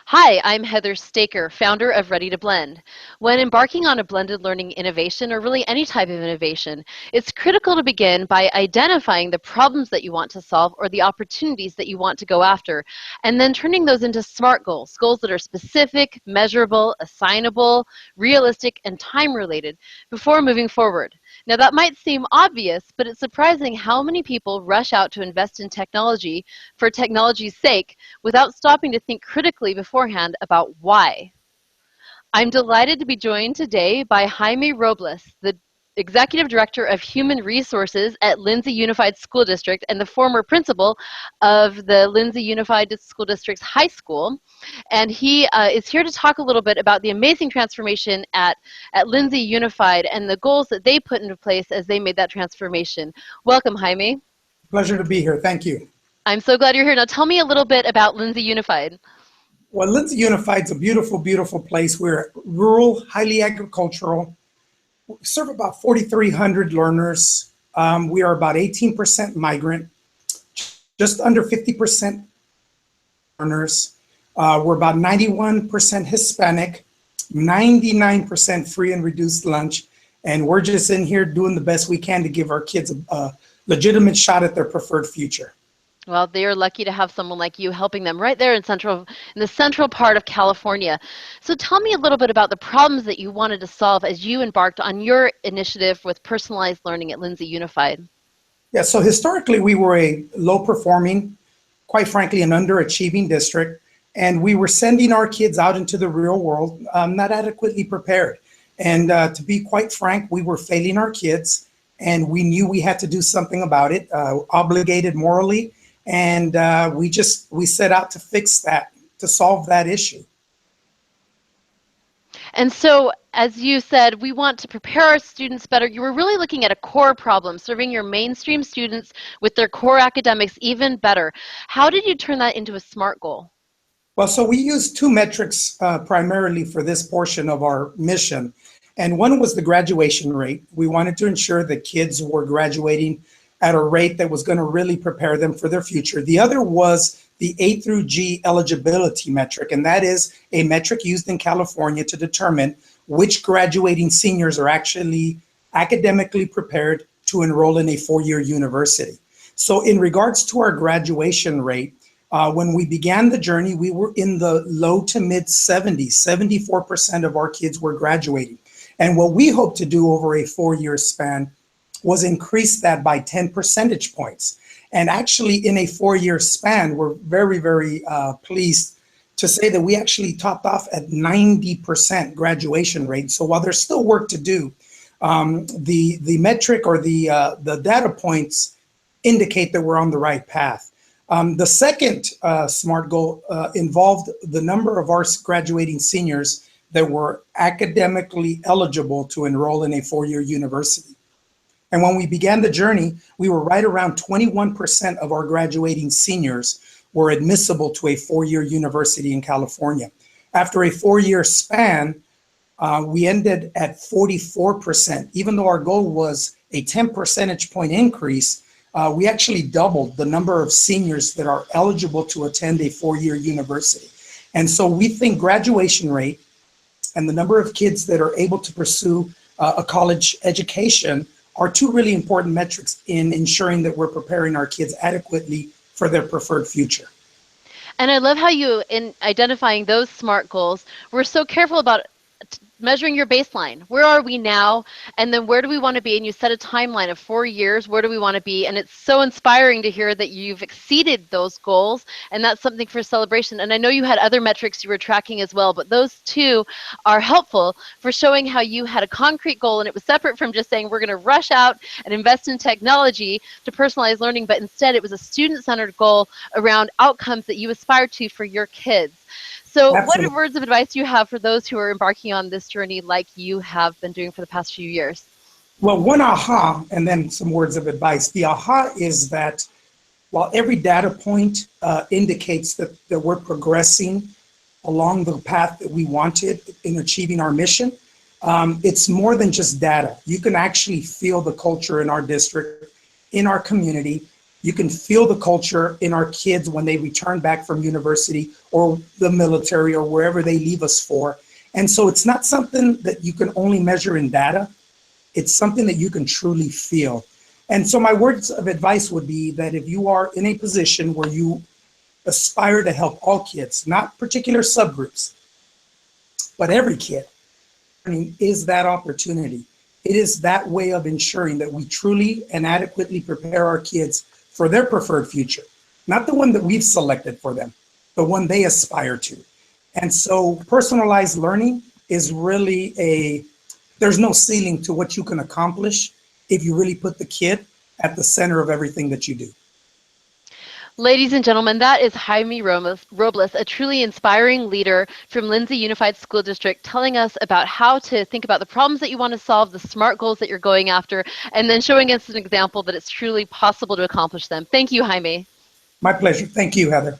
Hi, I'm Heather Staker, founder of Ready to Blend. When embarking on a blended learning innovation, or really any type of innovation, it's critical to begin by identifying the problems that you want to solve or the opportunities that you want to go after, and then turning those into SMART goals, goals that are specific, measurable, assignable, realistic, and time-related before moving forward. Now that might seem obvious, but it's surprising how many people rush out to invest in technology for technology's sake without stopping to think critically beforehand about why. I'm delighted to be joined today by Jaime Robles, the Executive Director of Human Resources at Lindsay Unified School District and the former principal of the Lindsay Unified School District's high school. And he is here to talk a little bit about the amazing transformation at Lindsay Unified and the goals that they put into place as they made that transformation. Welcome, Jaime. Pleasure to be here. Thank you. I'm so glad you're here. Now tell me a little bit about Lindsay Unified. Well, Lindsay Unified is a beautiful, beautiful place. We're rural, highly agricultural. We serve about 4,300 learners. We are about 18% migrant, just under 50% learners. We're about 91% Hispanic, 99% free and reduced lunch. And we're just in here doing the best we can to give our kids a legitimate shot at their preferred future. Well, they are lucky to have someone like you helping them right there in the central part of California. So tell me a little bit about the problems that you wanted to solve as you embarked on your initiative with personalized learning at Lindsay Unified. Yeah, so historically we were a low-performing, quite frankly, an underachieving district, and we were sending our kids out into the real world not adequately prepared. And to be quite frank, we were failing our kids, and we knew we had to do something about it, obligated morally. And we set out to fix that, to solve that issue. And so, as you said, we want to prepare our students better. You were really looking at a core problem, serving your mainstream students with their core academics even better. How did you turn that into a SMART goal? Well, so we used two metrics primarily for this portion of our mission. And one was the graduation rate. We wanted to ensure that kids were graduating at a rate that was going to really prepare them for their future. The other was the A through G eligibility metric, and that is a metric used in California to determine which graduating seniors are actually academically prepared to enroll in a four-year university. So in regards to our graduation rate, when we began the journey, we were in the low to mid 70s, 74% of our kids were graduating. And what we hope to do over a four-year span was increase that by 10 percentage points. And actually in a four-year span, we're very, very pleased to say that we actually topped off at 90% graduation rate. So while there's still work to do, the metric or the data points indicate that we're on the right path. The second SMART goal involved the number of our graduating seniors that were academically eligible to enroll in a four-year university. And when we began the journey, we were right around 21% of our graduating seniors were admissible to a four-year university in California. After a four-year span, we ended at 44%. Even though our goal was a 10 percentage point increase, we actually doubled the number of seniors that are eligible to attend a four-year university. And so we think graduation rate and the number of kids that are able to pursue a college education are two really important metrics in ensuring that we're preparing our kids adequately for their preferred future. And I love how you, in identifying those SMART goals, were so careful about measuring your baseline. Where are we now? And then where do we want to be? And you set a timeline of 4 years. Where do we want to be? And it's so inspiring to hear that you've exceeded those goals. And that's something for celebration. And I know you had other metrics you were tracking as well, but those two are helpful for showing how you had a concrete goal. And it was separate from just saying we're going to rush out and invest in technology to personalize learning. But instead, it was a student-centered goal around outcomes that you aspire to for your kids. So Absolutely. what words of advice do you have for those who are embarking on this journey like you have been doing for the past few years? Well, one aha, and then some words of advice. The aha is that while every data point indicates that we're progressing along the path that we wanted in achieving our mission, it's more than just data. You can actually feel the culture in our district, in our community. You can feel the culture in our kids when they return back from university or the military or wherever they leave us for. And so it's not something that you can only measure in data. It's something that you can truly feel. And so my words of advice would be that if you are in a position where you aspire to help all kids, not particular subgroups, but every kid, learning is that opportunity. It is that way of ensuring that we truly and adequately prepare our kids for their preferred future, not the one that we've selected for them, the one they aspire to. And so personalized learning is really there's no ceiling to what you can accomplish if you really put the kid at the center of everything that you do. Ladies and gentlemen, that is Jaime Robles, a truly inspiring leader from Lindsay Unified School District, telling us about how to think about the problems that you want to solve, the SMART goals that you're going after, and then showing us an example that it's truly possible to accomplish them. Thank you, Jaime. My pleasure. Thank you, Heather.